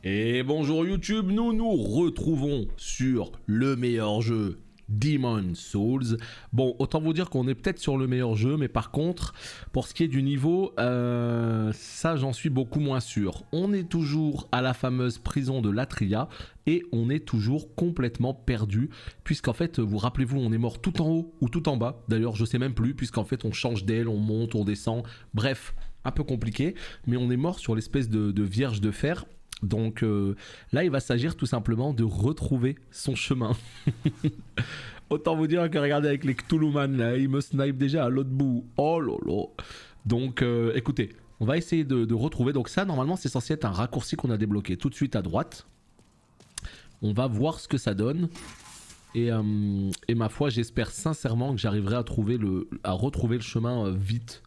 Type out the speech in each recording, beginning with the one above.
Et bonjour YouTube, nous nous retrouvons sur le meilleur jeu, Demon's Souls. Bon, autant vous dire qu'on est peut-être sur le meilleur jeu, mais par contre, pour ce qui est du niveau, ça j'en suis beaucoup moins sûr. On est toujours à la fameuse prison de Latria et on est toujours complètement perdu, puisqu'en fait, vous rappelez-vous, on est mort tout en haut ou tout en bas. D'ailleurs, je sais même plus, puisqu'en fait, on change d'aile, on monte, on descend. Bref, un peu compliqué, mais on est mort sur l'espèce de vierge de fer. Donc là, il va s'agir tout simplement de retrouver son chemin. Autant vous dire que regardez avec les Cthulhuman là, ils me snipe déjà à l'autre bout. Oh lolo. Donc écoutez, on va essayer de retrouver. Donc ça, normalement, c'est censé être un raccourci qu'on a débloqué tout de suite à droite. On va voir ce que ça donne. Et ma foi, j'espère sincèrement que j'arriverai à retrouver le chemin vite.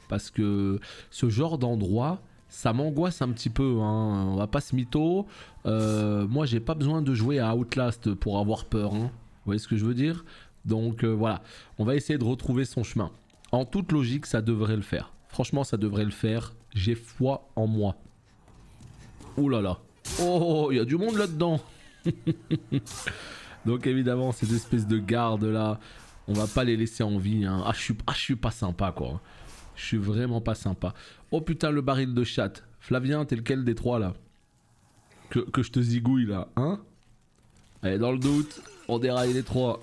Parce que ce genre d'endroit... ça m'angoisse un petit peu, hein. On va pas se mytho. Moi, j'ai pas besoin de jouer à Outlast pour avoir peur, hein. Vous voyez ce que je veux dire? Donc voilà, on va essayer de retrouver son chemin. En toute logique, ça devrait le faire. Franchement, ça devrait le faire. J'ai foi en moi. Ouh là là. Oh, il y a du monde là-dedans. Donc évidemment, ces espèces de gardes là, on va pas les laisser en vie, hein. Je suis pas sympa, quoi. Je suis vraiment pas sympa. Oh putain, le baril de chatte. Flavien, t'es lequel des trois là que je te zigouille là, hein? Allez, dans le doute, on déraille les trois.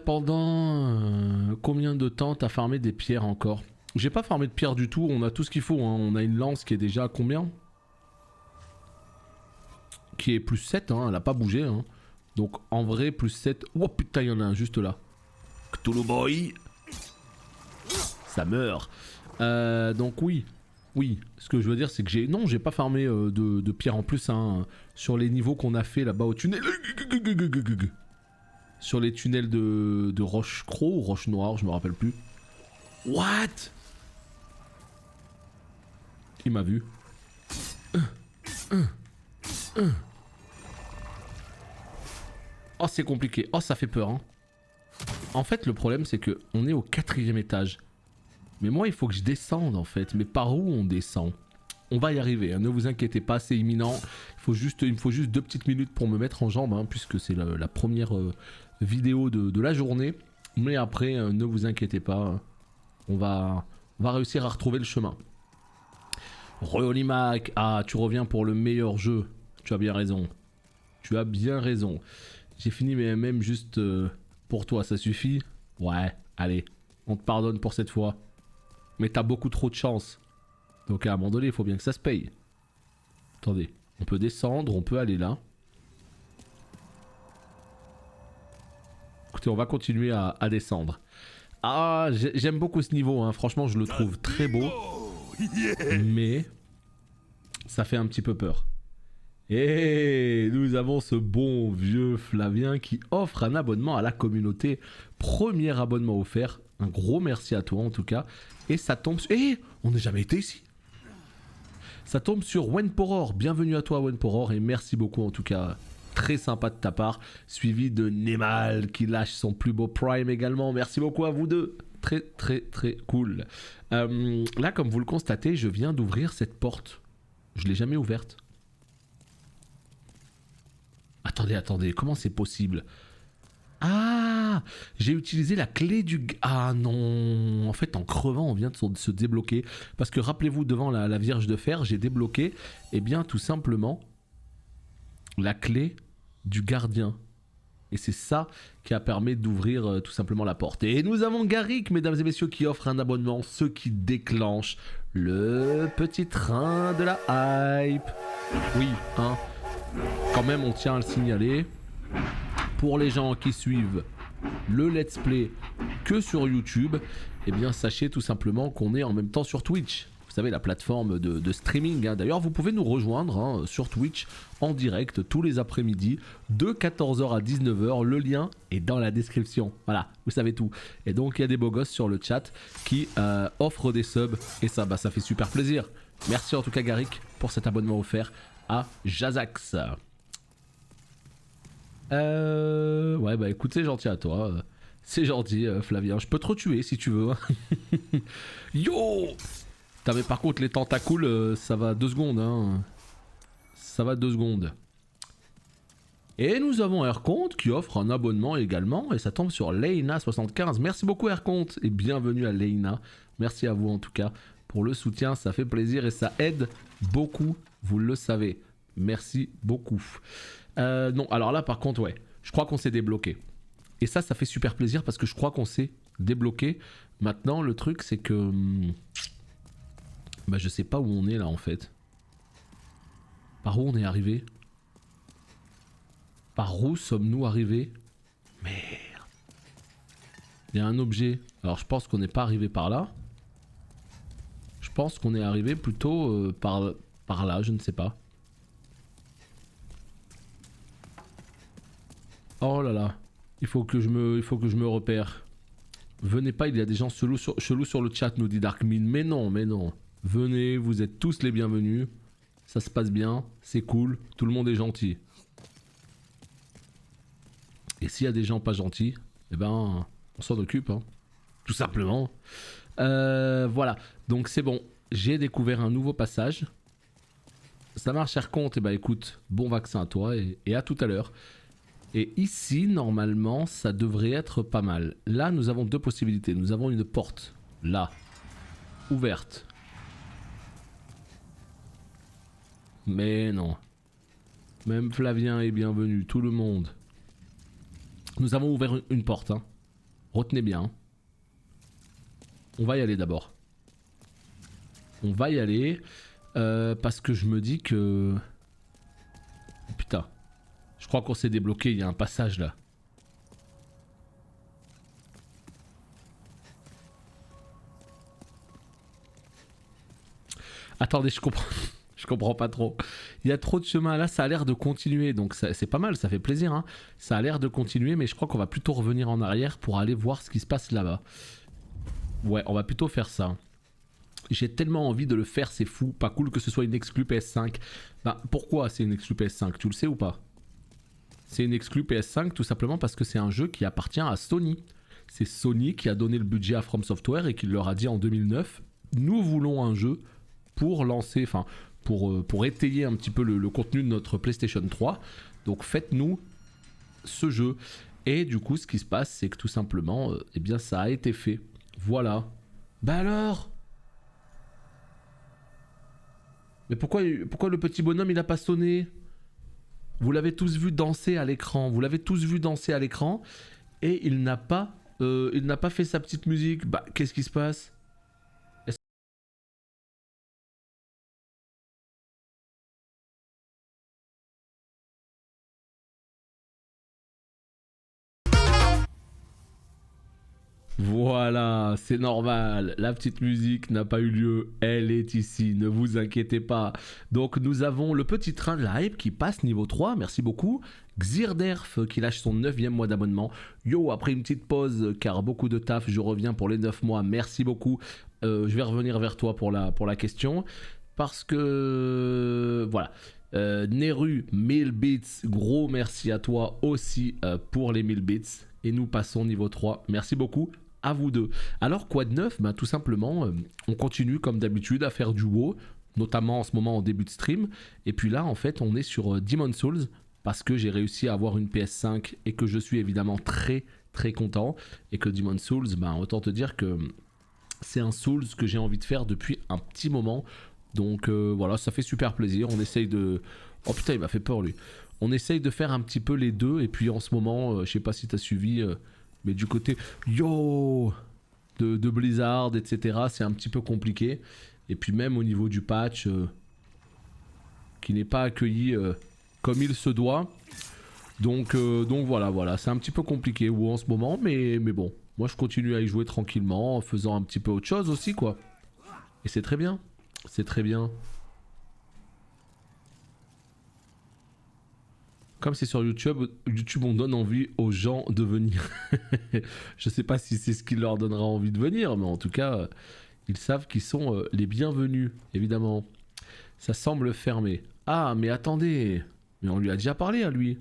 Pendant combien de temps t'as farmé des pierres encore? J'ai pas farmé de pierres du tout, on a tout ce qu'il faut, hein. On a une lance qui est déjà à combien? Qui est plus 7, hein, elle a pas bougé, hein. Donc en vrai, plus 7. Oh putain, il y en a un juste là. Cthulhu Boy. Ça meurt. Donc oui. Oui, ce que je veux dire c'est que j'ai pas farmé de pierre en plus, hein, sur les niveaux qu'on a fait là-bas au tunnel. Sur les tunnels de Roche Croc ou Roche Noire, je me rappelle plus. What? Il m'a vu. Oh, c'est compliqué. Oh, ça fait peur, hein. En fait, le problème, c'est que on est au 4e étage. Mais moi, il faut que je descende, en fait. Mais par où on descend? On va y arriver, hein. Ne vous inquiétez pas, c'est imminent. Il me faut juste 2 petites minutes pour me mettre en jambe, hein, puisque c'est la première vidéo de la journée. Mais après, ne vous inquiétez pas, on va réussir à retrouver le chemin. Reolimac, ah, tu reviens pour le meilleur jeu. Tu as bien raison. Tu as bien raison. J'ai fini mes MM juste... pour toi, ça suffit? Ouais, allez, on te pardonne pour cette fois. Mais t'as beaucoup trop de chance. Donc à un moment donné, il faut bien que ça se paye. Attendez, on peut descendre, on peut aller là. Écoutez, on va continuer à descendre. Ah, j'aime beaucoup ce niveau, hein. Franchement, je le trouve très beau. Mais ça fait un petit peu peur. Et nous avons ce bon vieux Flavien qui offre un abonnement à la communauté. Premier abonnement offert. Un gros merci à toi en tout cas. Et ça tombe sur... on n'a jamais été ici. Ça tombe sur Wenporor. Bienvenue à toi Wenporor et merci beaucoup en tout cas. Très sympa de ta part. Suivi de Nemal qui lâche son plus beau prime également. Merci beaucoup à vous deux. Très très très cool. Là comme vous le constatez, je viens d'ouvrir cette porte. Je l'ai jamais ouverte. Attendez, comment c'est possible? Ah, j'ai utilisé la clé du... Ah non, en fait en crevant on vient de se débloquer. Parce que rappelez-vous devant la Vierge de Fer, j'ai débloqué, eh bien tout simplement, la clé du gardien. Et c'est ça qui a permis d'ouvrir tout simplement la porte. Et nous avons Garrick, mesdames et messieurs, qui offre un abonnement, ce qui déclenche le petit train de la hype. Oui, hein. Quand même, on tient à le signaler. Pour les gens qui suivent le let's play que sur YouTube, eh bien sachez tout simplement qu'on est en même temps sur Twitch. Vous savez, la plateforme de streaming, hein. D'ailleurs, vous pouvez nous rejoindre, hein, sur Twitch en direct tous les après-midi de 14h à 19h. Le lien est dans la description. Voilà, vous savez tout. Et donc, il y a des beaux gosses sur le chat qui offrent des subs. Et ça, ça fait super plaisir. Merci en tout cas, Garrick, pour cet abonnement offert à Jazax. Ouais, bah écoute, c'est gentil à toi. C'est gentil, Flavien. Je peux te retuer si tu veux. Yo! Putain, mais par contre, les tentacules, ça va 2 secondes. Hein. Ça va 2 secondes. Et nous avons Aircompte qui offre un abonnement également. Et ça tombe sur Leina75. Merci beaucoup Aircompte. Et bienvenue à Leina. Merci à vous en tout cas pour le soutien. Ça fait plaisir et ça aide beaucoup. Vous le savez. Merci beaucoup. Non, alors là par contre, ouais. Je crois qu'on s'est débloqué. Et ça fait super plaisir parce que je crois qu'on s'est débloqué. Maintenant, le truc, c'est que... Bah, je sais pas où on est là en fait. Par où on est arrivé? Par où sommes-nous arrivés? Merde. Il y a un objet. Alors je pense qu'on n'est pas arrivé par là. Je pense qu'on est arrivé plutôt par là, je ne sais pas. Oh là là. Il faut que je me repère. Venez pas, il y a des gens chelous sur le chat, nous dit Darkmin. Mais non, mais non. Venez, vous êtes tous les bienvenus. Ça se passe bien, c'est cool, tout le monde est gentil. Et s'il y a des gens pas gentils, eh ben, on s'en occupe, hein. Tout simplement. Voilà, donc c'est bon. J'ai découvert un nouveau passage. Ça marche, Aircompte. Et bah écoute, bon vaccin à toi et à tout à l'heure. Et ici, normalement, ça devrait être pas mal. Là, nous avons 2 possibilités. Nous avons une porte, là, ouverte. Mais non. Même Flavien est bienvenu, tout le monde. Nous avons ouvert une porte, hein. Retenez bien. On va y aller d'abord. On va y aller parce que je me dis que... Oh, putain. Je crois qu'on s'est débloqué, il y a un passage là. Attendez, je comprends. Je comprends pas trop. Il y a trop de chemin là, ça a l'air de continuer. Donc c'est pas mal, ça fait plaisir. Hein. Ça a l'air de continuer, mais je crois qu'on va plutôt revenir en arrière pour aller voir ce qui se passe là-bas. Ouais, on va plutôt faire ça. J'ai tellement envie de le faire, c'est fou. Pas cool que ce soit une exclue PS5. Bah, pourquoi c'est une exclue PS5? Tu le sais ou pas? C'est une exclue PS5 tout simplement parce que c'est un jeu qui appartient à Sony. C'est Sony qui a donné le budget à From Software et qui leur a dit en 2009 nous voulons un jeu pour lancer, enfin pour étayer un petit peu le contenu de notre PlayStation 3. Donc faites-nous ce jeu. Et du coup ce qui se passe c'est que tout simplement eh bien ça a été fait. Voilà. Bah alors? Mais pourquoi le petit bonhomme il a pas sonné? Vous l'avez tous vu danser à l'écran. Vous l'avez tous vu danser à l'écran. Et il n'a pas fait sa petite musique. Bah qu'est-ce qui se passe? Voilà, c'est normal, la petite musique n'a pas eu lieu, elle est ici, ne vous inquiétez pas. Donc nous avons le petit train de la hype qui passe niveau 3, merci beaucoup. Xirderf qui lâche son 9e mois d'abonnement. Yo, après une petite pause, car beaucoup de taf, je reviens pour les 9 mois, merci beaucoup. Je vais revenir vers toi pour la question, parce que... voilà. Neru, 1000 bits, gros merci à toi aussi pour les 1000 bits. Et nous passons niveau 3, merci beaucoup. À vous deux. Alors quoi de neuf? Bah, tout simplement, on continue comme d'habitude à faire du WoW, notamment en ce moment en début de stream. Et puis là, en fait, on est sur Demon's Souls parce que j'ai réussi à avoir une PS5 et que je suis évidemment très très content. Et que Demon's Souls, bah, autant te dire que c'est un Souls que j'ai envie de faire depuis un petit moment. Donc voilà, ça fait super plaisir. On essaye de... Oh putain, il m'a fait peur lui. On essaye de faire un petit peu les deux. Et puis en ce moment, je sais pas si t'as suivi... mais du côté yo de Blizzard, etc., c'est un petit peu compliqué. Et puis même au niveau du patch, qui n'est pas accueilli comme il se doit. Donc voilà, c'est un petit peu compliqué en ce moment, mais bon. Moi je continue à y jouer tranquillement, en faisant un petit peu autre chose aussi, quoi. Et c'est très bien. C'est très bien. Comme c'est sur YouTube, on donne envie aux gens de venir. Je sais pas si c'est ce qui leur donnera envie de venir, mais en tout cas, ils savent qu'ils sont les bienvenus, évidemment. Ça semble fermé. Ah, mais attendez. Mais on lui a déjà parlé à lui.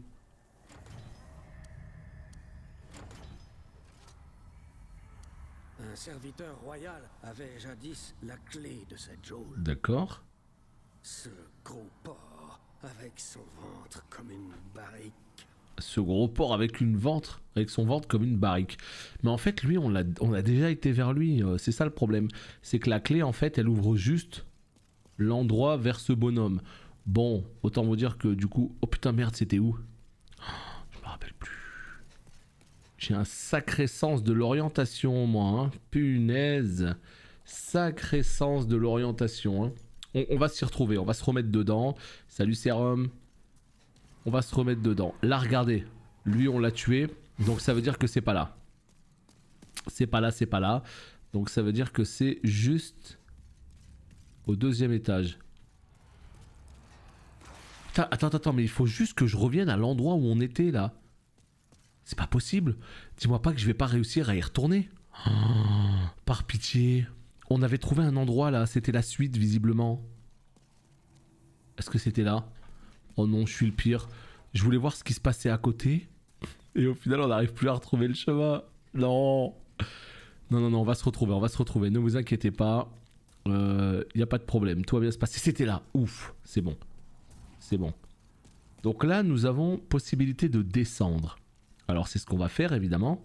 Un serviteur royal avait jadis la clé de cette geôle. D'accord. Ce gros porc avec son ventre comme une barrique. Ce gros porc avec son ventre comme une barrique. Mais en fait, lui, on a déjà été vers lui. C'est ça le problème. C'est que la clé, en fait, elle ouvre juste l'endroit vers ce bonhomme. Bon, autant vous dire que du coup... Oh putain, merde, c'était où? Je me rappelle plus. J'ai un sacré sens de l'orientation, moi. Hein. Punaise. Sacré sens de l'orientation. Hein. On va s'y retrouver, on va se remettre dedans. Salut Sérum. On va se remettre dedans. Là, regardez. Lui, on l'a tué. Donc ça veut dire que c'est pas là. C'est pas là, c'est pas là. Donc ça veut dire que c'est juste au 2e étage. Putain, attends, mais il faut juste que je revienne à l'endroit où on était là. C'est pas possible. Dis-moi pas que je vais pas réussir à y retourner. Oh, par pitié. On avait trouvé un endroit là, c'était la suite visiblement. Est-ce que c'était là? Oh non, je suis le pire. Je voulais voir ce qui se passait à côté. Et au final, on n'arrive plus à retrouver le chemin. Non. Non, on va se retrouver. Ne vous inquiétez pas. Y a pas de problème. Tout va bien se passer. C'était là. Ouf. C'est bon. C'est bon. Donc là, nous avons possibilité de descendre. Alors, c'est ce qu'on va faire, évidemment.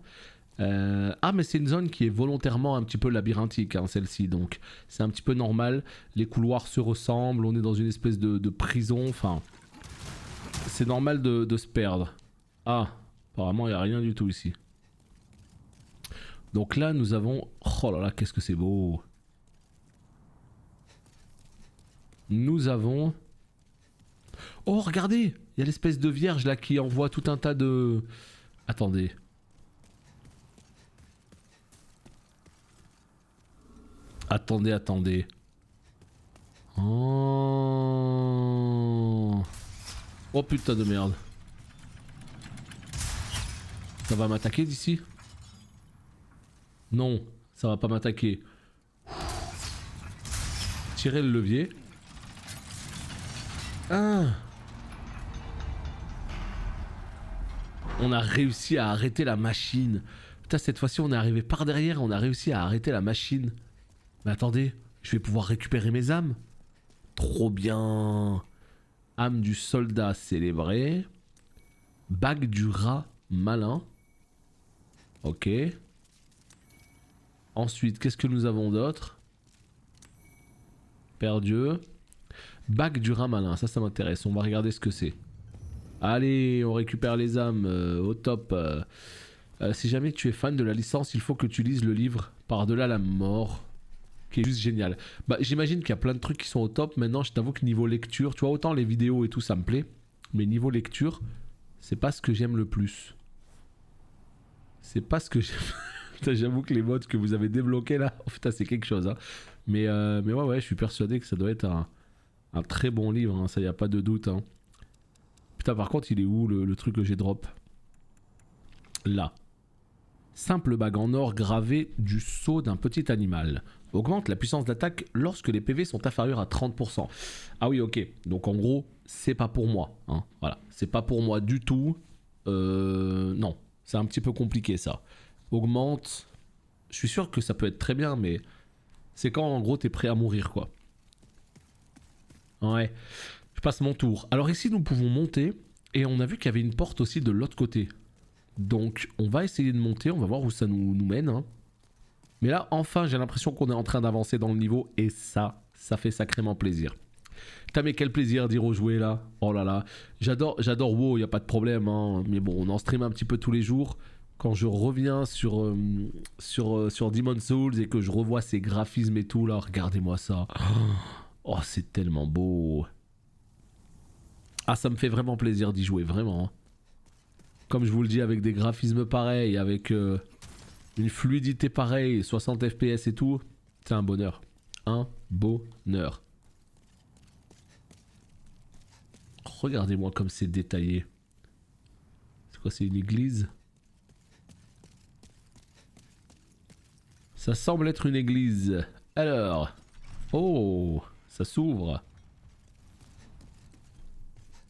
Ah, mais c'est une zone qui est volontairement un petit peu labyrinthique, hein, celle-ci. Donc, c'est un petit peu normal. Les couloirs se ressemblent. On est dans une espèce de prison. Enfin, c'est normal de se perdre. Ah, apparemment, il n'y a rien du tout ici. Donc là, nous avons... Oh là là, qu'est-ce que c'est beau. Nous avons... Oh, regardez, il y a l'espèce de vierge là qui envoie tout un tas de... Attendez. Attendez. Oh, oh putain de merde. Ça va m'attaquer d'ici? Non, ça va pas m'attaquer. Tirez le levier. Ah. On a réussi à arrêter la machine. Putain, cette fois-ci, on est arrivé par derrière. On a réussi à arrêter la machine. Mais attendez, je vais pouvoir récupérer mes âmes. Trop bien. Âme du soldat célébré. Bague du rat malin. Ok. Ensuite, qu'est-ce que nous avons d'autre? Père Dieu. Bague du rat malin, ça m'intéresse. On va regarder ce que c'est. Allez, on récupère les âmes au top. Si jamais tu es fan de la licence, il faut que tu lises le livre Par-delà la mort, qui est juste génial. Bah, j'imagine qu'il y a plein de trucs qui sont au top. Maintenant, je t'avoue que niveau lecture, tu vois, autant les vidéos et tout, ça me plaît. Mais niveau lecture, c'est pas ce que j'aime le plus. C'est pas ce que j'aime. Putain, j'avoue que les modes que vous avez débloqués là, oh, putain, c'est quelque chose. Hein. Mais ouais, je suis persuadé que ça doit être un très bon livre, hein, ça y a pas de doute. Hein. Putain, par contre, il est où le truc que j'ai drop? Là. Simple bague en or gravée du sceau d'un petit animal. Augmente la puissance d'attaque lorsque les PV sont inférieurs à 30%. Ah oui, ok. Donc en gros, c'est pas pour moi. Hein. Voilà. C'est pas pour moi du tout. Non. C'est un petit peu compliqué ça. Augmente. Je suis sûr que ça peut être très bien, mais c'est quand en gros t'es prêt à mourir quoi. Ouais. Je passe mon tour. Alors ici nous pouvons monter et on a vu qu'il y avait une porte aussi de l'autre côté. Donc on va essayer de monter, on va voir où ça nous mène. Hein. Mais là enfin j'ai l'impression qu'on est en train d'avancer dans le niveau et ça fait sacrément plaisir. Putain mais quel plaisir d'y rejouer là. Oh là là. J'adore WoW, y a pas de problème. Hein. Mais bon on en stream un petit peu tous les jours. Quand je reviens sur Demon's Souls et que je revois ces graphismes et tout là, regardez-moi ça. Oh c'est tellement beau. Ah ça me fait vraiment plaisir d'y jouer, vraiment. Hein. Comme je vous le dis, avec des graphismes pareils, avec une fluidité pareille, 60 FPS et tout, c'est un bonheur. Un bonheur. Regardez-moi comme c'est détaillé. C'est quoi, c'est une église? Ça semble être une église. Alors. Oh, ça s'ouvre.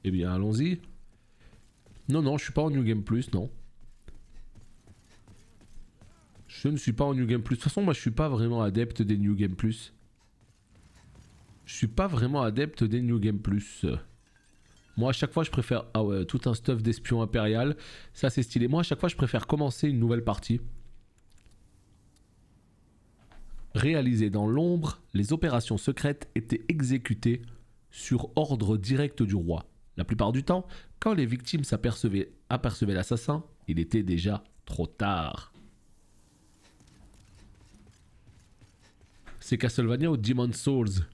Eh bien, allons-y. Non, je suis pas en New Game Plus, non. Je Je ne suis pas en New Game Plus. De toute façon, moi, je suis pas vraiment adepte des New Game Plus. Je suis pas vraiment adepte des New Game Plus. Moi, à chaque fois, je préfère... Ah ouais, tout un stuff d'espion impérial. Ça, c'est stylé. Moi, à chaque fois, je préfère commencer une nouvelle partie. Réalisées dans l'ombre, les opérations secrètes étaient exécutées sur ordre direct du roi. La plupart du temps, quand les victimes apercevaient l'assassin, il était déjà trop tard. C'est Castlevania ou Demon's Souls?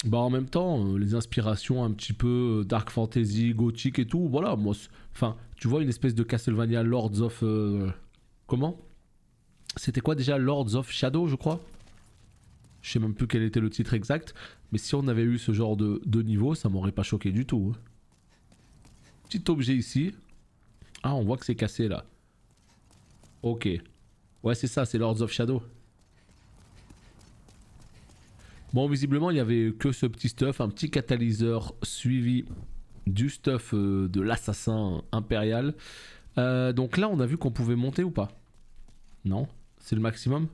Bah en même temps, les inspirations un petit peu dark fantasy, gothique et tout, voilà, moi, enfin, tu vois une espèce de Castlevania Lords of... comment? C'était quoi déjà? Lords of Shadow, je crois? Je sais même plus quel était le titre exact, mais si on avait eu ce genre de niveau, ça m'aurait pas choqué du tout. Petit objet ici. Ah, on voit que c'est cassé là. Ok. Ouais, c'est ça, c'est Lords of Shadow. Bon, visiblement, il y avait que ce petit stuff, un petit catalyseur suivi du stuff de l'assassin impérial. Donc là, on a vu qu'on pouvait monter ou pas? Non? C'est le maximum?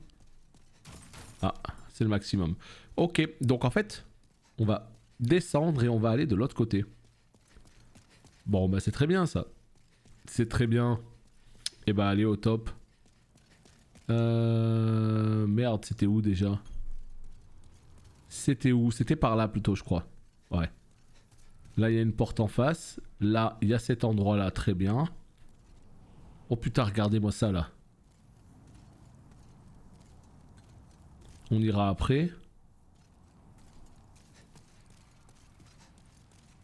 Ah, c'est le maximum. Ok, donc en fait, on va descendre et on va aller de l'autre côté. Bon, bah c'est très bien ça. C'est très bien. Et bah allez au top. Merde, c'était où déjà? C'était où? C'était par là plutôt, je crois. Ouais. Là, il y a une porte en face. Là, il y a cet endroit-là, très bien. Oh putain, regardez-moi ça là. On ira après.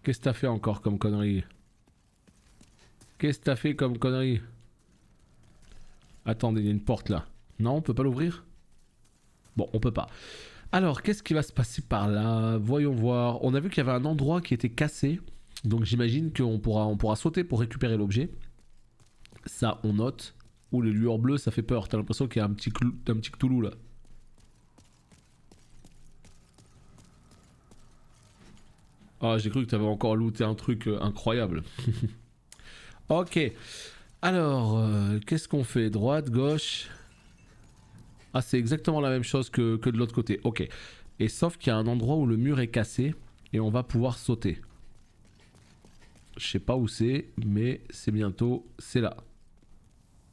Qu'est-ce que t'as fait encore comme connerie? Qu'est-ce que t'as fait comme connerie? Attendez, il y a une porte là. Non, on peut pas l'ouvrir? Bon, on peut pas. Alors, qu'est-ce qui va se passer par là? Voyons voir. On a vu qu'il y avait un endroit qui était cassé. Donc j'imagine qu'on pourra sauter pour récupérer l'objet. Ça, on note. Ouh, les lueurs bleues, ça fait peur. T'as l'impression qu'il y a un petit Cthulhu là. Ah, j'ai cru que t'avais encore looté un truc incroyable. Ok. Alors, qu'est-ce qu'on fait? Droite, gauche? Ah, c'est exactement la même chose que de l'autre côté. Ok. Et sauf qu'il y a un endroit où le mur est cassé et on va pouvoir sauter. Je sais pas où c'est, mais c'est bientôt. C'est là.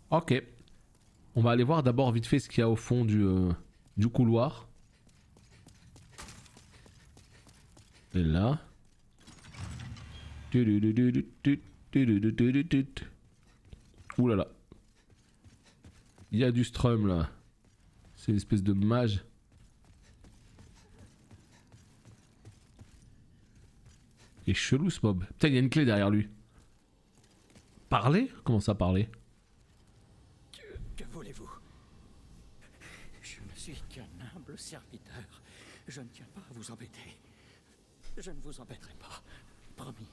Ok. On va aller voir d'abord vite fait ce qu'il y a au fond du couloir. Et là. Ouh là là. Il y a du strum là. C'est une espèce de mage. Il est chelou ce mob. Putain, il y a une clé derrière lui. Parler? Comment ça parler? Que voulez-vous? Je ne suis qu'un humble serviteur. Je ne tiens pas à vous embêter. Je ne vous embêterai pas. Promis.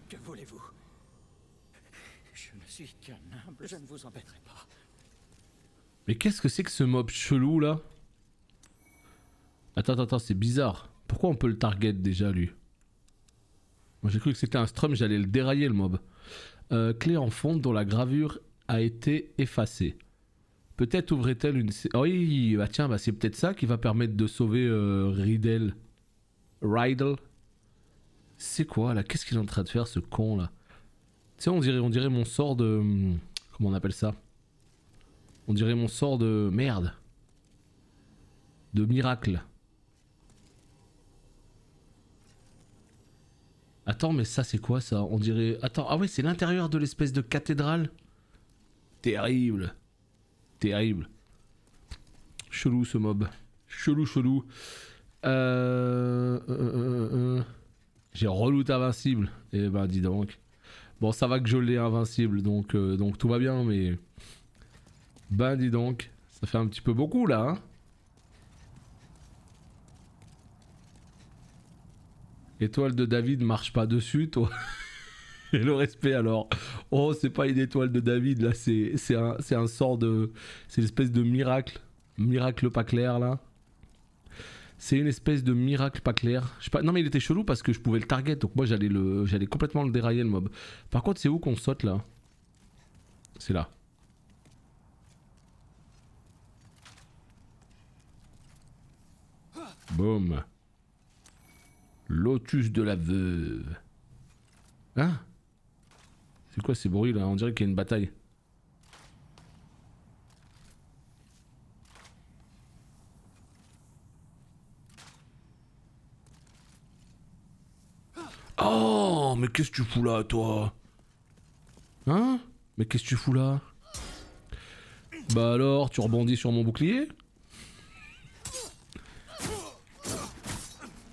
Que voulez-vous? Je ne suis qu'un humble. Je ne vous embêterai pas. Mais qu'est-ce que c'est que ce mob chelou là? Attends, c'est bizarre. Pourquoi on peut le target déjà lui? Moi j'ai cru que c'était un strum, j'allais le dérailler le mob. Clé en fonte dont la gravure a été effacée. Peut-être ouvrait-elle une... Oh oui, bah tiens, bah c'est peut-être ça qui va permettre de sauver Riddle. C'est quoi là? Qu'est-ce qu'il est en train de faire ce con là? Tu sais, on dirait mon sort de... Comment on appelle ça? On dirait mon sort de... Merde. De miracle. Attends, mais ça c'est quoi ça? On dirait... Attends, ah ouais, c'est l'intérieur de l'espèce de cathédrale. Terrible. Terrible. Chelou ce mob. Chelou. J'ai reloot invincible. Eh ben dis donc. Bon, ça va que je l'ai invincible, donc tout va bien, mais... Ben dis donc. Ça fait un petit peu beaucoup là, hein. Étoile de David marche pas dessus, toi. Et le respect alors. Oh, c'est pas une étoile de David là, c'est un sort de... C'est une espèce de miracle. Miracle pas clair là. C'est une espèce de miracle pas clair. Je sais pas... Non mais il était chelou parce que je pouvais le target, donc moi j'allais complètement le dérailler le mob. Par contre, c'est où qu'on saute là? C'est là. Boum. Lotus de la veuve. Hein? C'est quoi ces bruits là? On dirait qu'il y a une bataille. Oh, mais qu'est-ce que tu fous là, toi? Hein? Mais qu'est-ce que tu fous là? Bah alors, tu rebondis sur mon bouclier?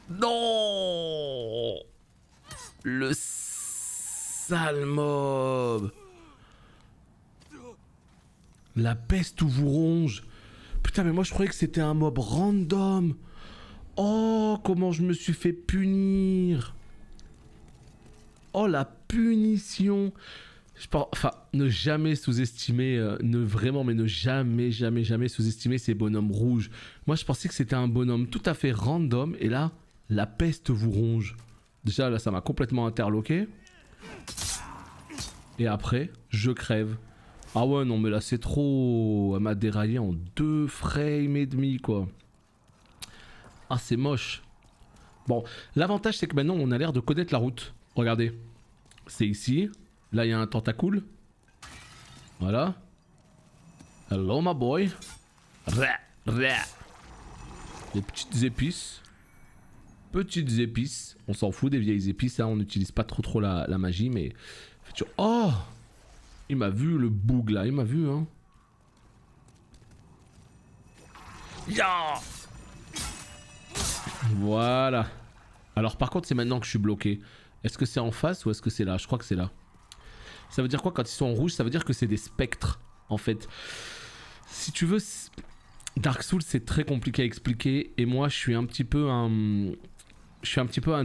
Non! Le sale mob! La peste vous ronge! Putain, mais moi je croyais que c'était un mob random! Oh, comment je me suis fait punir! Oh, la punition! Enfin, ne jamais sous-estimer, ne jamais sous-estimer ces bonhommes rouges. Moi, je pensais que c'était un bonhomme tout à fait random, et là, la peste vous ronge. Déjà, là, ça m'a complètement interloqué. Et après, je crève. Ah ouais, non, mais là, c'est trop... Elle m'a déraillé en 2 frames et demi, quoi. Ah, c'est moche. Bon, l'avantage, c'est que maintenant, on a l'air de connaître la route. Regardez. C'est ici. Là, il y a un tentacule. Voilà. Hello, my boy. Les petites épices. Petites épices. On s'en fout des vieilles épices, hein. On n'utilise pas trop la magie, mais... Oh! Il m'a vu, le boug, là. Il m'a vu, hein. Ya! Voilà. Alors, par contre, c'est maintenant que je suis bloqué. Est-ce que c'est en face ou est-ce que c'est là? Je crois que c'est là. Ça veut dire quoi quand ils sont en rouge? Ça veut dire que c'est des spectres, en fait. Si tu veux, Dark Souls, c'est très compliqué à expliquer. Et moi, je suis un petit peu un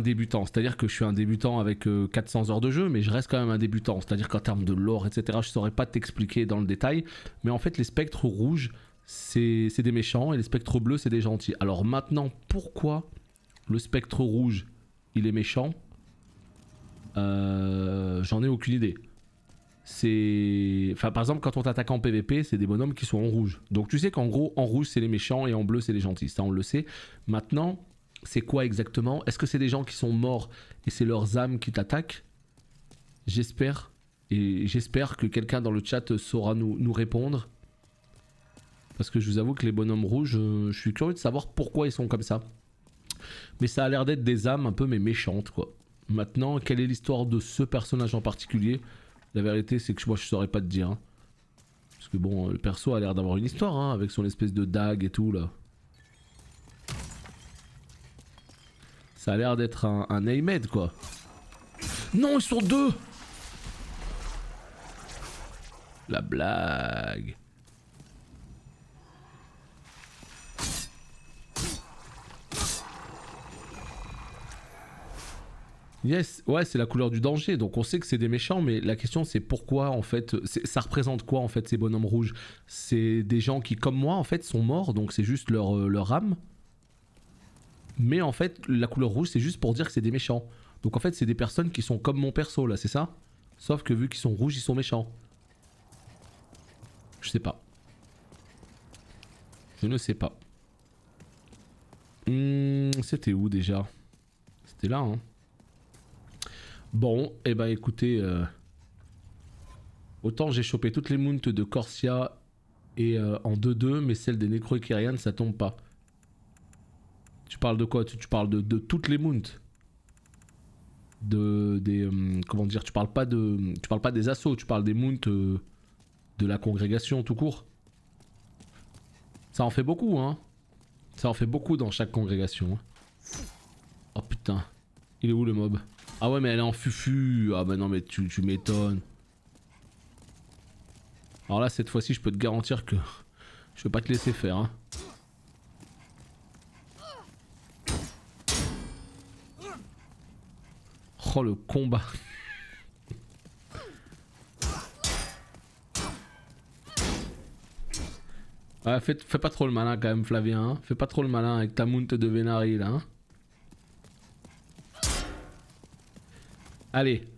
débutant. C'est-à-dire que je suis un débutant avec 400 heures de jeu, mais je reste quand même un débutant. C'est-à-dire qu'en termes de lore, etc., je saurais pas t'expliquer dans le détail. Mais en fait, les spectres rouges, c'est des méchants, et les spectres bleus, c'est des gentils. Alors maintenant, pourquoi le spectre rouge, il est méchant? J'en ai aucune idée. Enfin, par exemple, quand on t'attaque en PVP, c'est des bonhommes qui sont en rouge. Donc tu sais qu'en gros, en rouge, c'est les méchants et en bleu, c'est les gentils. Ça, on le sait. Maintenant, c'est quoi exactement? Est-ce que c'est des gens qui sont morts et c'est leurs âmes qui t'attaquent? J'espère. Et j'espère que quelqu'un dans le chat saura nous répondre. Parce que je vous avoue que les bonhommes rouges, je suis curieux de savoir pourquoi ils sont comme ça. Mais ça a l'air d'être des âmes un peu mais méchantes, quoi. Maintenant, quelle est l'histoire de ce personnage en particulier? La vérité, c'est que moi, je saurais pas te dire. Hein. Parce que bon, le perso a l'air d'avoir une histoire, hein, avec son espèce de dague et tout, là. Ça a l'air d'être un Neymed, quoi. Non, ils sont 2! La blague. Yes, ouais, c'est la couleur du danger, donc on sait que c'est des méchants, mais la question c'est pourquoi en fait, ça représente quoi en fait ces bonhommes rouges? C'est des gens qui comme moi en fait sont morts, donc c'est juste leur âme. Mais en fait la couleur rouge c'est juste pour dire que c'est des méchants. Donc en fait c'est des personnes qui sont comme mon perso là, c'est ça? Sauf que vu qu'ils sont rouges ils sont méchants. Je sais pas. Je ne sais pas. C'était où déjà? C'était là hein. Bon, et bah écoutez, autant j'ai chopé toutes les mounts de Corsia et en 2-2, mais celles des Necroikirian ça tombe pas. Tu parles de quoi? Tu parles de toutes les mounts? Comment dire? Tu parles pas des assauts, tu parles des mounts de la congrégation tout court. Ça en fait beaucoup, hein. Ça en fait beaucoup dans chaque congrégation. Hein. Oh putain, il est où le mob? Ah ouais mais elle est en fufu. Ah bah non mais tu m'étonnes. Alors là cette fois-ci je peux te garantir que je vais pas te laisser faire hein. Oh le combat. Ouais fais pas trop le malin quand même Flavien hein. Fais pas trop le malin avec ta mount de Vénari là hein. Allez.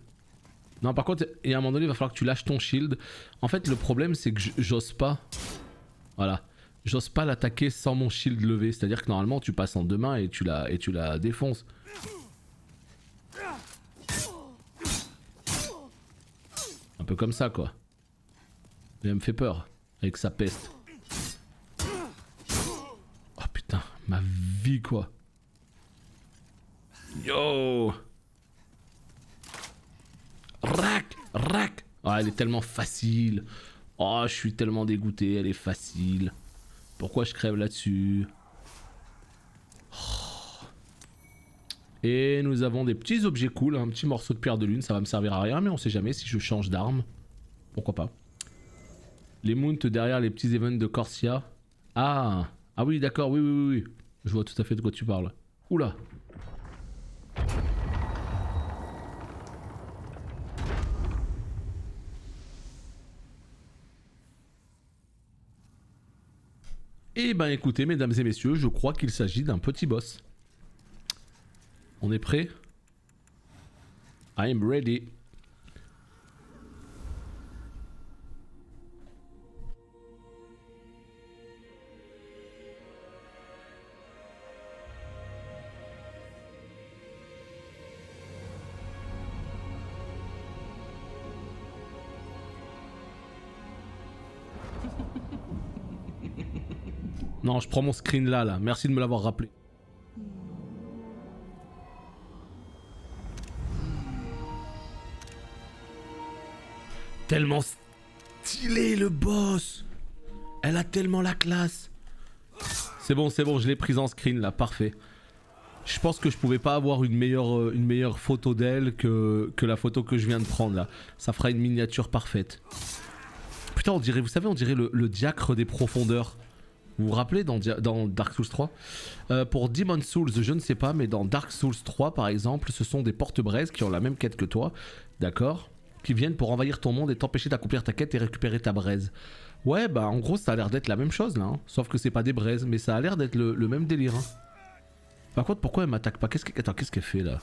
Non, par contre, et à un moment donné, il va falloir que tu lâches ton shield. En fait, le problème, c'est que j'ose pas. Voilà. J'ose pas l'attaquer sans mon shield levé. C'est-à-dire que normalement, tu passes en deux mains et tu la défonces. Un peu comme ça, quoi. Mais elle me fait peur. Avec sa peste. Oh putain, ma vie, quoi. Yo! Rac! Rac! Oh, elle est tellement facile. Oh, je suis tellement dégoûté, elle est facile. Pourquoi je crève là-dessus? Oh. Et nous avons des petits objets cool, un petit morceau de pierre de lune, ça va me servir à rien, mais on sait jamais si je change d'arme. Pourquoi pas? Les mounts derrière les petits events de Corsia. Ah! Ah oui, d'accord, oui. Je vois tout à fait de quoi tu parles. Oula! Eh ben écoutez, mesdames et messieurs, je crois qu'il s'agit d'un petit boss. On est prêt? I'm ready. Non, je prends mon screen là. Merci de me l'avoir rappelé. Tellement stylé le boss. Elle a tellement la classe. C'est bon, je l'ai prise en screen là, parfait. Je pense que je pouvais pas avoir une meilleure photo d'elle que la photo que je viens de prendre là. Ça fera une miniature parfaite. Putain, on dirait, vous savez, on dirait le diacre des profondeurs. Vous vous rappelez dans Dark Souls 3 pour Demon's Souls, je ne sais pas, mais dans Dark Souls 3 par exemple, ce sont des porte-braises qui ont la même quête que toi, d'accord, qui viennent pour envahir ton monde et t'empêcher d'accomplir ta quête et récupérer ta braise. Ouais, bah en gros ça a l'air d'être la même chose là, hein. Sauf que c'est pas des braises, mais ça a l'air d'être le même délire. Hein. Par contre, pourquoi elle m'attaque pas? Attends, qu'est-ce qu'elle fait là?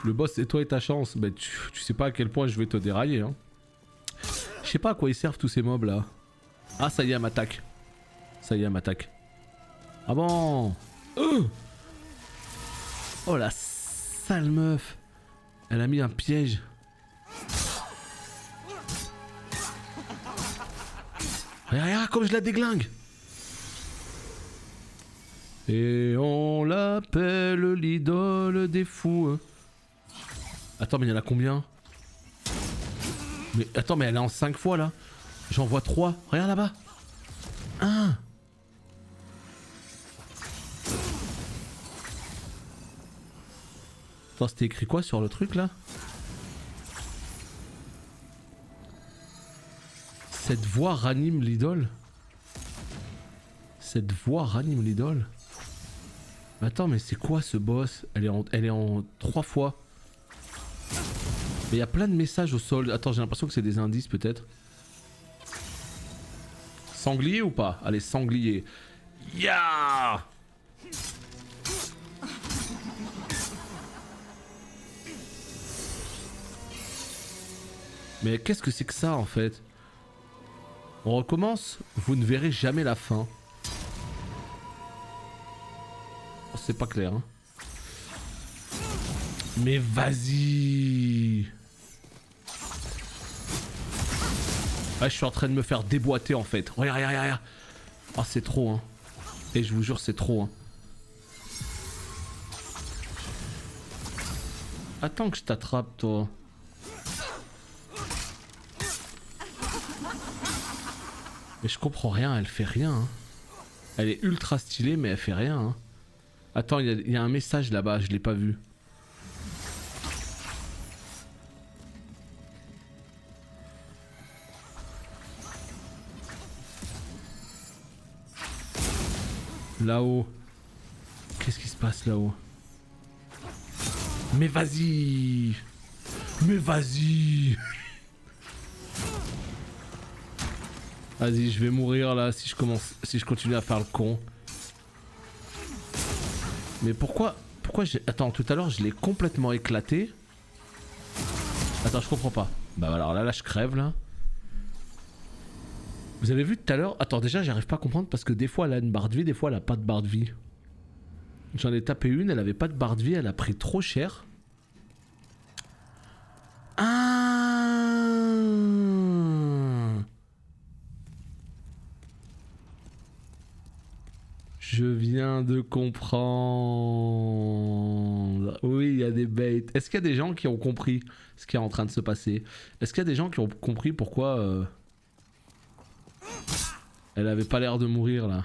Le boss c'est toi et ta chance, mais tu sais pas à quel point je vais te dérailler, hein. Je sais pas à quoi ils servent tous ces mobs là. Ah ça y est, elle m'attaque. Ça y est, elle m'attaque. Ah bon. Oh la sale meuf. Elle a mis un piège. Regarde comme je la déglingue. Et on l'appelle l'idole des fous. Attends, mais il y en a combien? Mais attends, mais elle est en 5 fois là. J'en vois 3. Regarde là-bas. 1. Attends, c'était écrit quoi sur le truc là? Cette voix ranime l'idole. Cette voix ranime l'idole. Attends, mais c'est quoi ce boss? Elle est en 3 fois. Mais il y a plein de messages au sol. Attends, j'ai l'impression que c'est des indices peut-être. Sanglier ou pas? Allez, sanglier. Ya! Mais qu'est-ce que c'est que ça en fait? On recommence? Vous ne verrez jamais la fin. Oh, c'est pas clair, hein. Mais vas-y! Ah, je suis en train de me faire déboîter en fait. Regarde. Oh, c'est trop, hein. Et je vous jure, c'est trop, hein. Attends que je t'attrape, toi. Mais je comprends rien, elle fait rien, hein. Elle est ultra stylée, mais elle fait rien, hein. Attends, il y a un message là-bas, je l'ai pas vu. Là-haut. Qu'est-ce qui se passe là-haut? Mais vas-y! Mais vas-y! Vas-y, je vais mourir là si je continue à faire le con. Mais pourquoi Pourquoi j'ai... Attends, tout à l'heure je l'ai complètement éclaté. Attends, je comprends pas. Bah alors là je crève là. Vous avez vu tout à l'heure... Attends, déjà j'arrive pas à comprendre parce que des fois elle a une barre de vie, des fois elle a pas de barre de vie. J'en ai tapé une, elle avait pas de barre de vie, elle a pris trop cher. Ah, je viens de comprendre. Oui, il y a des baits. Est-ce qu'il y a des gens qui ont compris ce qui est en train de se passer? Est-ce qu'il y a des gens qui ont compris pourquoi elle avait pas l'air de mourir là?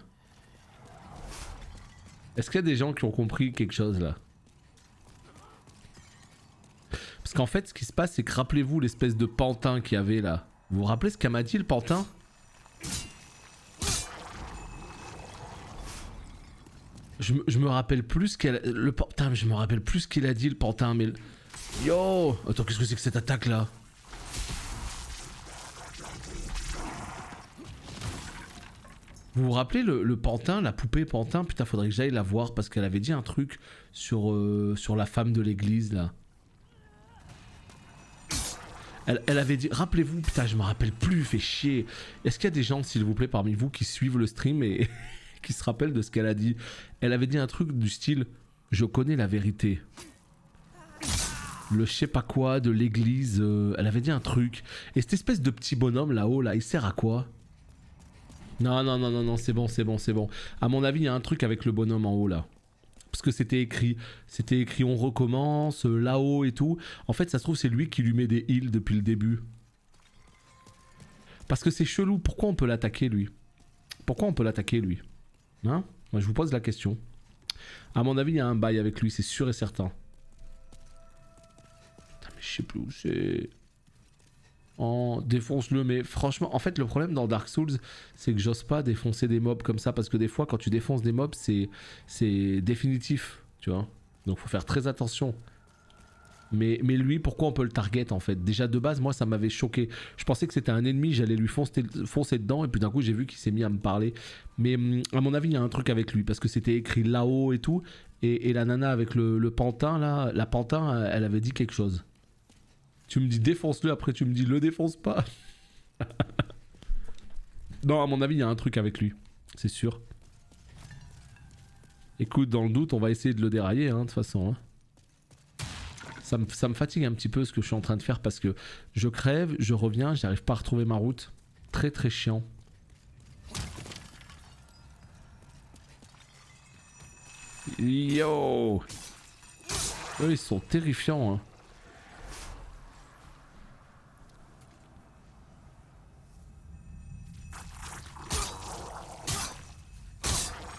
Est-ce qu'il y a des gens qui ont compris quelque chose là? Parce qu'en fait, ce qui se passe, c'est que rappelez-vous l'espèce de pantin qu'il y avait là. Vous vous rappelez ce qu'a m'a dit le pantin? Je me rappelle plus ce qu'elle... Le pantin, je me rappelle plus ce qu'il a dit le pantin, mais... Yo! Attends, qu'est-ce que c'est que cette attaque là? Vous vous rappelez le pantin, la poupée pantin? Putain, faudrait que j'aille la voir parce qu'elle avait dit un truc sur la femme de l'église là. Elle avait dit, rappelez-vous, putain, je me rappelle plus, fait chier. Est-ce qu'il y a des gens, s'il vous plaît, parmi vous qui suivent le stream et qui se rappellent de ce qu'elle a dit? Elle avait dit un truc du style, je connais la vérité. Le je sais pas quoi de l'église, elle avait dit un truc. Et cette espèce de petit bonhomme là-haut, là, il sert à quoi? Non, c'est bon. À mon avis, il y a un truc avec le bonhomme en haut là. Parce que c'était écrit on recommence, là-haut et tout. En fait, ça se trouve, c'est lui qui lui met des heals depuis le début. Parce que c'est chelou, pourquoi on peut l'attaquer lui? Hein? Moi, je vous pose la question. À mon avis, il y a un bail avec lui, c'est sûr et certain. Putain, mais je sais plus où c'est... Oh, défonce-le, mais franchement, en fait, le problème dans Dark Souls, c'est que j'ose pas défoncer des mobs comme ça, parce que des fois, quand tu défonces des mobs, c'est définitif, tu vois. Donc, faut faire très attention. Mais lui, pourquoi on peut le target, en fait? Déjà, de base, moi, ça m'avait choqué. Je pensais que c'était un ennemi, j'allais lui foncer dedans, et puis d'un coup, j'ai vu qu'il s'est mis à me parler. Mais à mon avis, il y a un truc avec lui, parce que c'était écrit là-haut et tout, et la nana avec le pantin, là, la pantin, elle avait dit quelque chose. Tu me dis défonce-le, après tu me dis le défonce pas. Non, à mon avis, il y a un truc avec lui. C'est sûr. Écoute, dans le doute, on va essayer de le dérailler, hein, de toute façon. Hein. Ça me fatigue un petit peu ce que je suis en train de faire parce que je crève, je reviens, j'arrive pas à retrouver ma route. Très très chiant. Yo! Eux, ils sont terrifiants, hein.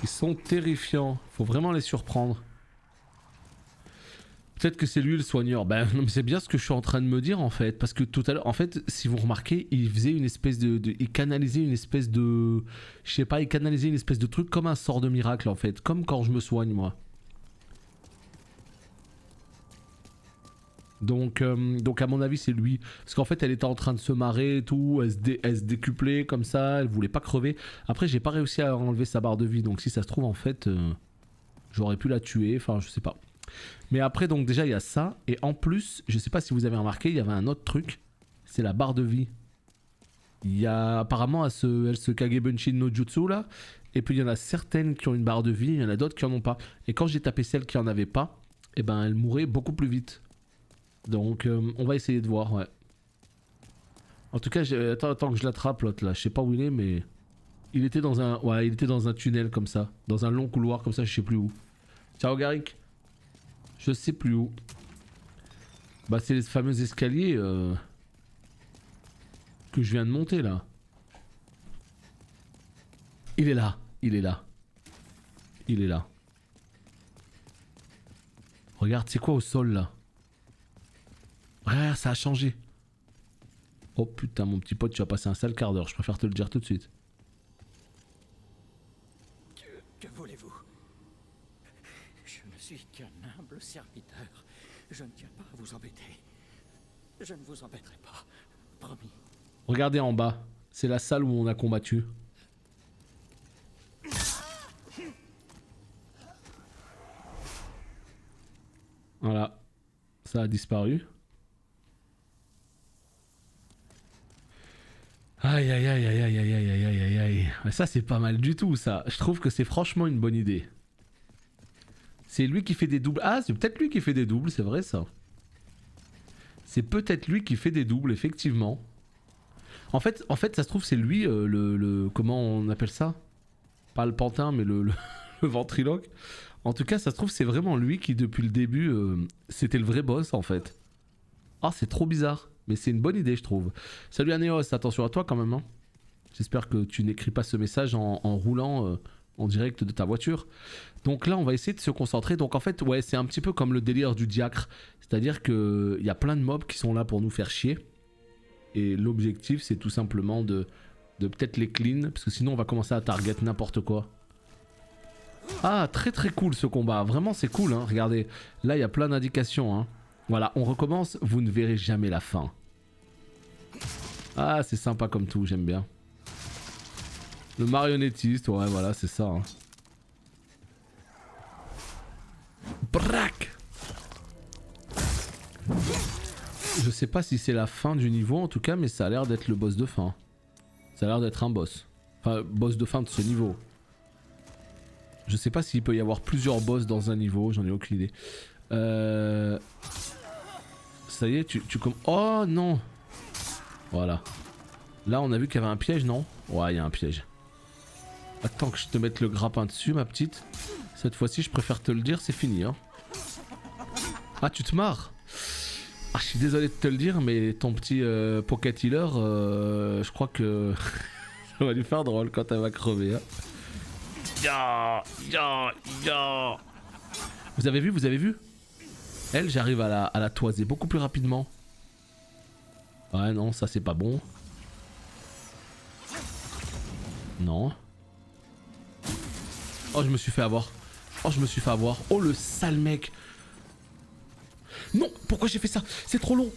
Ils sont terrifiants. Faut vraiment les surprendre. Peut-être que c'est lui le soigneur. Ben non, mais c'est bien ce que je suis en train de me dire en fait. Parce que tout à l'heure, en fait, si vous remarquez, il faisait une espèce il canalisait une espèce de... Je sais pas, il canalisait une espèce de truc comme un sort de miracle en fait. Comme quand je me soigne moi. Donc à mon avis c'est lui. Parce qu'en fait elle était en train de se marrer et tout, elle se décuplait comme ça, elle voulait pas crever. Après j'ai pas réussi à enlever sa barre de vie, donc si ça se trouve en fait j'aurais pu la tuer, enfin je sais pas. Mais après donc déjà il y a ça, et en plus, je sais pas si vous avez remarqué, il y avait un autre truc, c'est la barre de vie. Il y a apparemment elle se Kagebunshin no Jutsu là, et puis il y en a certaines qui ont une barre de vie, il y en a d'autres qui en ont pas. Et quand j'ai tapé celle qui en avait pas, et ben elle mourait beaucoup plus vite. Donc on va essayer de voir, ouais. En tout cas, attends que je l'attrape l'autre là, je sais pas où il est mais il était dans un il était dans un tunnel comme ça, dans un long couloir comme ça, je sais plus où. Ciao Garik. Je sais plus où. Bah c'est les fameux escaliers que je viens de monter là. Il est là. Regarde, c'est quoi au sol là? Ouais, ça a changé. Oh putain, mon petit pote, tu vas passer un sale quart d'heure, je préfère te le dire tout de suite. Que voulez-vous? Je ne suis qu'un humble serviteur. Je ne tiens pas à vous embêter. Je ne vous embêterai pas, promis. Regardez en bas, c'est la salle où on a combattu. Ça a disparu. Aïe aïe aïe aïe aïe aïe aïe aïe aïe aïe aïe. Ça c'est pas mal du tout ça. Je trouve que c'est franchement une bonne idée. C'est lui qui fait des doubles. Ah, c'est peut-être lui qui fait des doubles, c'est vrai ça. C'est peut-être lui qui fait des doubles, effectivement. En fait ça se trouve c'est lui comment on appelle ça? Pas le pantin mais le ventriloque. En tout cas ça se trouve c'est vraiment lui qui depuis le début c'était le vrai boss en fait. Ah c'est trop bizarre. Mais c'est une bonne idée je trouve. Salut Anéos, attention à toi quand même hein. J'espère que tu n'écris pas ce message en roulant en direct de ta voiture. Donc là on va essayer de se concentrer. Donc en fait ouais c'est un petit peu comme le délire du diacre. C'est-à-dire qu'il y a plein de mobs qui sont là pour nous faire chier. Et l'objectif c'est tout simplement de peut-être les clean. Parce que sinon on va commencer à target n'importe quoi. Ah très très cool ce combat. Vraiment c'est cool hein. Regardez. Là il y a plein d'indications hein. Voilà on recommence. Vous ne verrez jamais la fin. Ah c'est sympa comme tout. J'aime bien. Le marionnettiste. Ouais voilà c'est ça hein. Brac. Je sais pas si c'est la fin du niveau en tout cas, mais ça a l'air d'être le boss de fin. Ça a l'air d'être un boss. Enfin, boss de fin de ce niveau. Je sais pas s'il peut y avoir plusieurs boss dans un niveau, j'en ai aucune idée. Ça y est, tu comme... Oh non. Voilà. Là, on a vu qu'il y avait un piège, non? Ouais, il y a un piège. Attends que je te mette le grappin dessus, ma petite. Cette fois-ci, je préfère te le dire, c'est fini. Hein. Ah, tu te marres? Ah, je suis désolé de te le dire, mais ton petit pocket healer, je crois que ça va lui faire drôle quand elle va crever. Hein. Ya, ya, ya. Vous avez vu? Elle, j'arrive à la toiser beaucoup plus rapidement. Ouais, non, ça c'est pas bon. Non. Oh, je me suis fait avoir. Oh, le sale mec. Non, pourquoi j'ai fait ça? C'est trop long.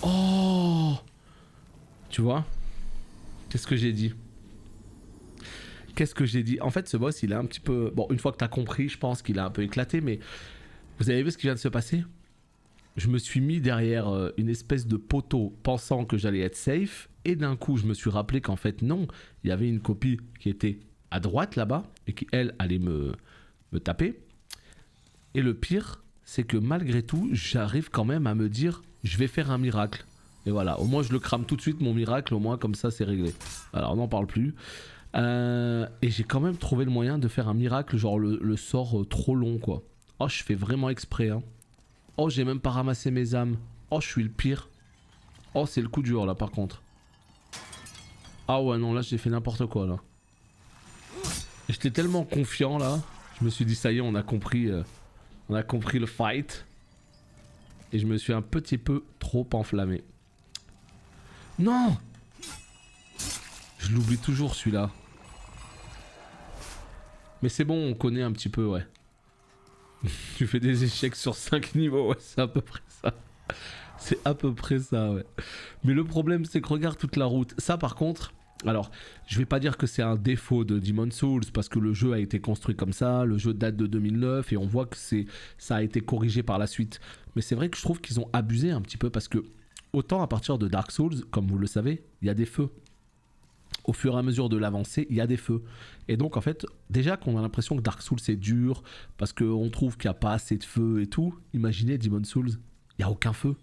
Oh. Tu vois? Qu'est-ce que j'ai dit? En fait, ce boss, il est un petit peu... Bon, une fois que t'as compris, je pense qu'il a un peu éclaté, mais... Vous avez vu ce qui vient de se passer? Je me suis mis derrière une espèce de poteau, pensant que j'allais être safe, et d'un coup, je me suis rappelé qu'en fait, non, il y avait une copie qui était à droite, là-bas, et qui, elle, allait me taper. Et le pire... c'est que malgré tout, j'arrive quand même à me dire, je vais faire un miracle. Et voilà, au moins je le crame tout de suite, mon miracle, au moins comme ça c'est réglé. Alors on n'en parle plus. Et j'ai quand même trouvé le moyen de faire un miracle, genre le sort trop long quoi. Oh, je fais vraiment exprès. Hein. Oh, j'ai même pas ramassé mes âmes. Oh, je suis le pire. Oh, c'est le coup dur là par contre. Ah ouais, non, là j'ai fait n'importe quoi là. J'étais tellement confiant là, je me suis dit ça y est, on a compris... On a compris le fight. Et je me suis un petit peu trop enflammé. Non! Je l'oublie toujours celui-là. Mais c'est bon, on connaît un petit peu, ouais. Tu fais des échecs sur 5 niveaux, ouais, c'est à peu près ça. C'est à peu près ça, ouais. Mais le problème, c'est que regarde toute la route. Ça, par contre... Alors, je vais pas dire que c'est un défaut de Demon's Souls parce que le jeu a été construit comme ça, le jeu date de 2009 et on voit que ça a été corrigé par la suite. Mais c'est vrai que je trouve qu'ils ont abusé un petit peu parce que autant à partir de Dark Souls, comme vous le savez, il y a des feux. Au fur et à mesure de l'avancée, il y a des feux. Et donc en fait, déjà qu'on a l'impression que Dark Souls c'est dur parce qu'on trouve qu'il n'y a pas assez de feu et tout, imaginez Demon's Souls, il n'y a aucun feu.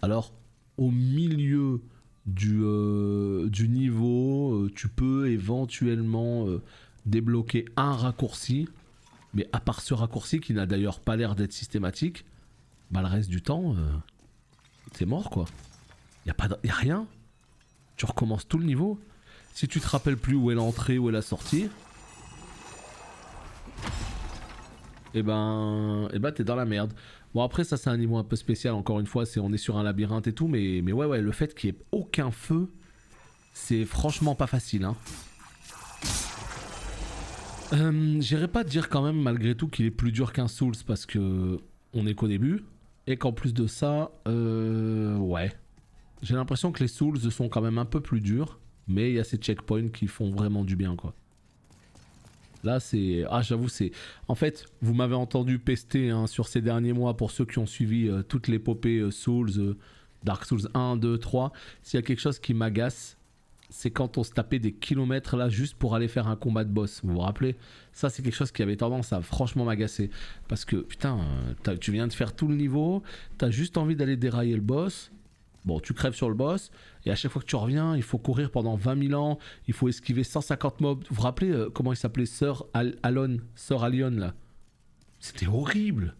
Alors, au milieu... du niveau, tu peux éventuellement débloquer un raccourci, mais à part ce raccourci qui n'a d'ailleurs pas l'air d'être systématique, bah le reste du temps, c'est mort quoi. Y a rien. Tu recommences tout le niveau. Si tu te rappelles plus où est l'entrée, où est la sortie, et ben t'es dans la merde. Bon après ça c'est un niveau un peu spécial encore une fois, on est sur un labyrinthe et tout, mais ouais le fait qu'il n'y ait aucun feu, c'est franchement pas facile hein. J'irais pas dire quand même malgré tout qu'il est plus dur qu'un Souls parce que on est qu'au début et qu'en plus de ça, ouais. J'ai l'impression que les Souls sont quand même un peu plus durs, mais il y a ces checkpoints qui font vraiment du bien quoi. Là, c'est... Ah, j'avoue, c'est... En fait, vous m'avez entendu pester hein, sur ces derniers mois, pour ceux qui ont suivi toute l'épopée Souls, Dark Souls 1, 2, 3. S'il y a quelque chose qui m'agace, c'est quand on se tapait des kilomètres là, juste pour aller faire un combat de boss. Vous vous rappelez? Ça, c'est quelque chose qui avait tendance à franchement m'agacer. Parce que, putain, tu viens de faire tout le niveau, t'as juste envie d'aller dérailler le boss... Bon, tu crèves sur le boss, et à chaque fois que tu reviens, il faut courir pendant 20 000 ans, il faut esquiver 150 mobs. Vous vous rappelez comment il s'appelait Sir Alion, là? C'était horrible.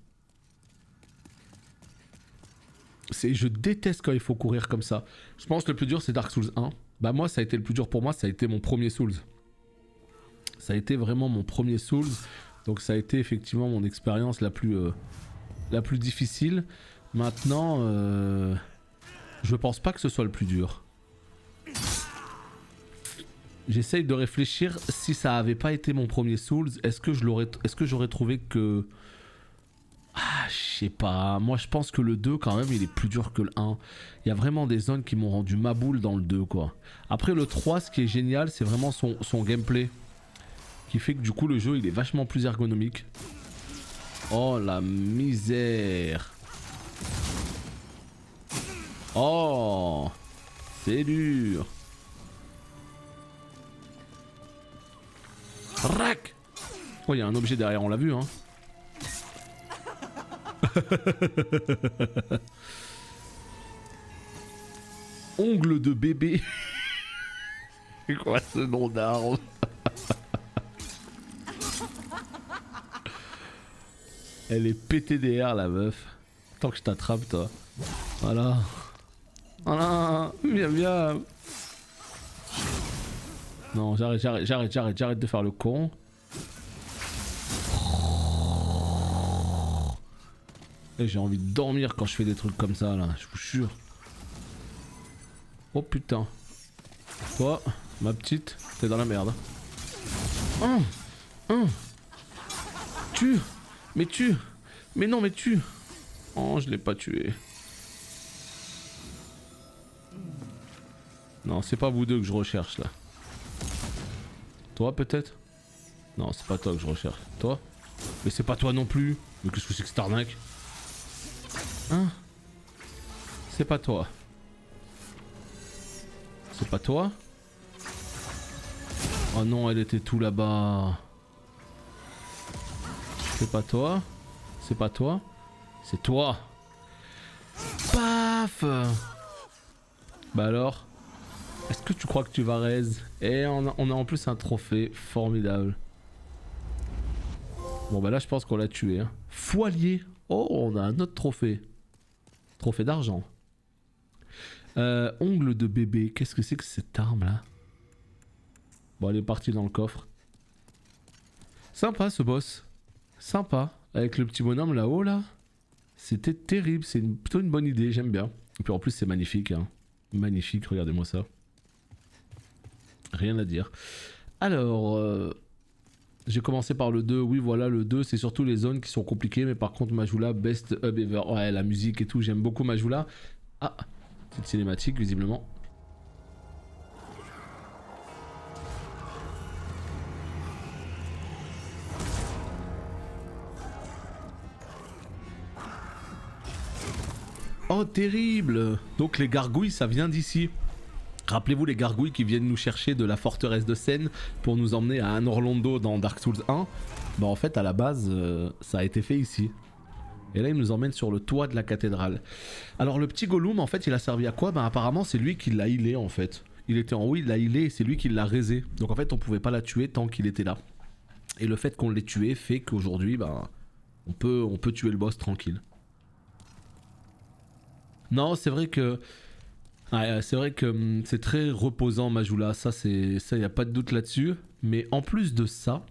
Je déteste quand il faut courir comme ça. Je pense que le plus dur, c'est Dark Souls 1. Bah moi, ça a été le plus dur pour moi, ça a été mon premier Souls. Ça a été vraiment mon premier Souls, donc ça a été effectivement mon expérience la plus difficile. Maintenant... Je pense pas que ce soit le plus dur. J'essaye de réfléchir si ça avait pas été mon premier Souls, est-ce que j'aurais trouvé que... Ah, je sais pas. Moi, je pense que le 2, quand même, il est plus dur que le 1. Il y a vraiment des zones qui m'ont rendu ma boule dans le 2, quoi. Après, le 3, ce qui est génial, c'est vraiment son gameplay. Qui fait que, du coup, le jeu, il est vachement plus ergonomique. Oh, la misère. Oh, c'est dur. Rac. Oh, il y a un objet derrière, on l'a vu, hein. Ongle de bébé. C'est quoi ce nom d'arbre? Elle est pétée derrière, la meuf. Tant que je t'attrape, toi. Voilà. Voilà, viens, viens. Non, j'arrête de faire le con. Et j'ai envie de dormir quand je fais des trucs comme ça, là, je vous jure. Oh putain. Toi, ma petite, t'es dans la merde. Tue. Mais tue. Mais non, mais tue. Oh, je l'ai pas tué. Non, c'est pas vous deux que je recherche là. Toi peut-être? Non, c'est pas toi que je recherche. Toi? Mais c'est pas toi non plus. Mais qu'est-ce que c'est que cette arnaque? Hein? C'est pas toi. C'est pas toi? Oh non, elle était tout là-bas. C'est pas toi? C'est pas toi? C'est toi. Paf! Bah alors? Est-ce que tu crois que tu vas raise? Et on a en plus un trophée formidable. Bon bah là je pense qu'on l'a tué. Hein. Foilier. Oh, on a un autre trophée. Trophée d'argent. Ongle de bébé. Qu'est-ce que c'est que cette arme là? Bon, elle est partie dans le coffre. Sympa ce boss. Sympa. Avec le petit bonhomme là-haut là. C'était terrible. C'est plutôt une bonne idée. J'aime bien. Et puis en plus c'est magnifique. Hein. Magnifique. Regardez-moi ça. Rien à dire. Alors, j'ai commencé par le 2. Oui, voilà, le 2, c'est surtout les zones qui sont compliquées. Mais par contre, Majula, best hub ever. Ouais, la musique et tout, j'aime beaucoup Majula. Ah, petite cinématique, visiblement. Oh, terrible! Donc, les gargouilles, ça vient d'ici. Rappelez-vous les gargouilles qui viennent nous chercher de la forteresse de Seine pour nous emmener à Anne Orlando dans Dark Souls 1. Bah en fait à la base ça a été fait ici. Et là il nous emmène sur le toit de la cathédrale. Alors le petit Gollum en fait il a servi à quoi? Bah apparemment c'est lui qui l'a healé en fait. Il était en haut, il l'a healé et c'est lui qui l'a raisé. Donc en fait on pouvait pas la tuer tant qu'il était là. Et le fait qu'on l'ait tué fait qu'aujourd'hui bah on peut tuer le boss tranquille. Non c'est vrai que... Ouais, c'est vrai que c'est très reposant Majula, ça y a pas de doute là-dessus. Mais en plus de ça,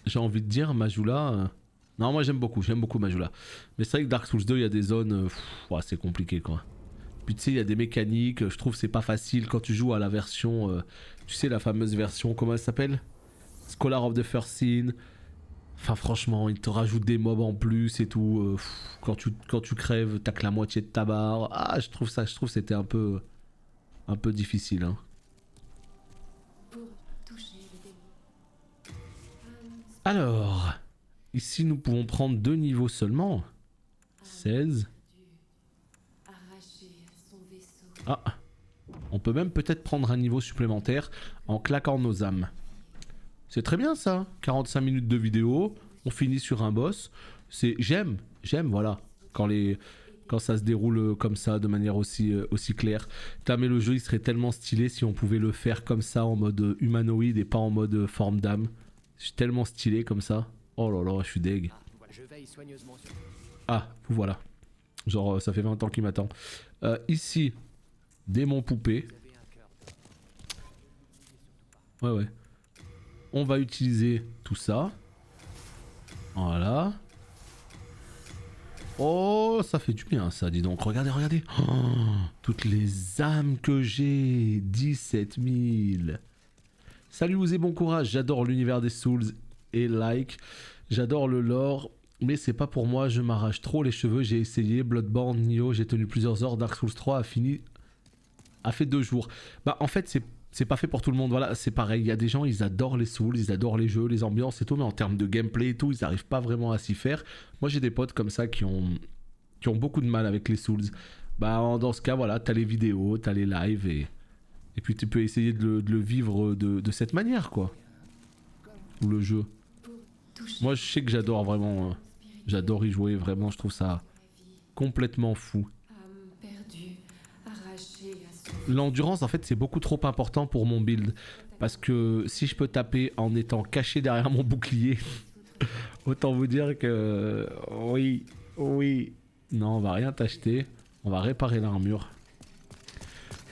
j'ai envie de dire Majula. Non, moi j'aime beaucoup Majula. Mais c'est vrai que Dark Souls 2, il y a des zones, ouais, c'est compliqué quoi. Puis tu sais, il y a des mécaniques, je trouve c'est pas facile quand tu joues à la version, tu sais la fameuse version, comment elle s'appelle? Scholar of the First Sin. Enfin franchement, il te rajoute des mobs en plus et tout. Quand tu crèves, t'as que la moitié de ta barre. Ah, je trouve c'était un peu difficile. Hein. Pour toucher les démons. Alors, ici nous pouvons prendre 2 niveaux seulement. 16. Ah, on peut même peut-être prendre un niveau supplémentaire en claquant nos âmes. C'est très bien ça, 45 minutes de vidéo, on finit sur un boss. J'aime voilà, quand ça se déroule comme ça de manière aussi claire. Putain, mais le jeu il serait tellement stylé si on pouvait le faire comme ça en mode humanoïde et pas en mode forme d'âme. C'est tellement stylé comme ça. Oh là là, je suis deg. Ah, vous voilà. Genre ça fait 20 ans qu'il m'attend. Ici, démon poupée. Ouais. On va utiliser tout ça. Voilà. Oh, ça fait du bien ça, dis donc. Regardez. Oh, toutes les âmes que j'ai. 17 000. Salut et bon courage. J'adore l'univers des Souls et like. J'adore le lore. Mais c'est pas pour moi, je m'arrache trop les cheveux. J'ai essayé Bloodborne, Nioh, j'ai tenu plusieurs heures. Dark Souls 3 a fait 2 jours. Bah en fait c'est pas fait pour tout le monde, voilà, c'est pareil, il y a des gens, ils adorent les Souls, ils adorent les jeux, les ambiances et tout, mais en termes de gameplay et tout, ils arrivent pas vraiment à s'y faire. Moi j'ai des potes comme ça qui ont beaucoup de mal avec les Souls. Bah dans ce cas, voilà, t'as les vidéos, t'as les lives et puis tu peux essayer de le vivre de cette manière, quoi. Ou le jeu. Moi je sais que j'adore vraiment, j'adore y jouer, vraiment, je trouve ça complètement fou. L'endurance en fait c'est beaucoup trop important pour mon build. Parce que si je peux taper en étant caché derrière mon bouclier, autant vous dire que oui. Non, on va rien t'acheter. On va réparer l'armure.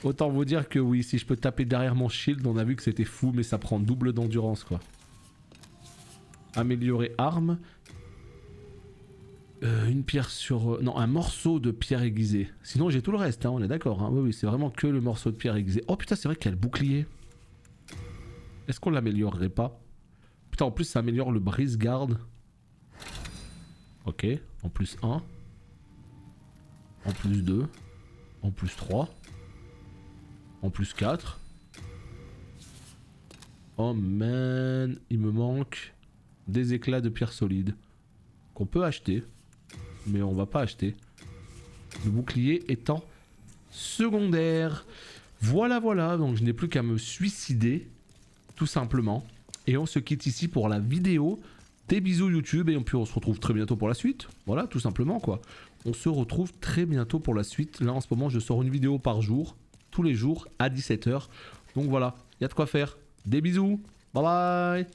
Autant vous dire que oui, si je peux taper derrière mon shield, on a vu que c'était fou, mais ça prend double d'endurance quoi. Améliorer arme. Une pierre sur... non, un morceau de pierre aiguisée. Sinon j'ai tout le reste, hein, on est d'accord. Hein. Oui, c'est vraiment que le morceau de pierre aiguisée. Oh putain, c'est vrai qu'il y a le bouclier. Est-ce qu'on l'améliorerait pas? Putain, en plus ça améliore le brise-garde. Ok, en plus 1. En plus 2. En plus 3. En plus 4. Oh man, il me manque des éclats de pierre solide. Qu'on peut acheter. Mais on va pas acheter. Le bouclier étant secondaire. Voilà, donc je n'ai plus qu'à me suicider. Tout simplement. Et on se quitte ici pour la vidéo. Des bisous YouTube et puis on se retrouve très bientôt pour la suite. Voilà, tout simplement quoi. On se retrouve très bientôt pour la suite. Là en ce moment je sors une vidéo par jour. Tous les jours à 17 h. Donc voilà, il y a de quoi faire. Des bisous. Bye bye.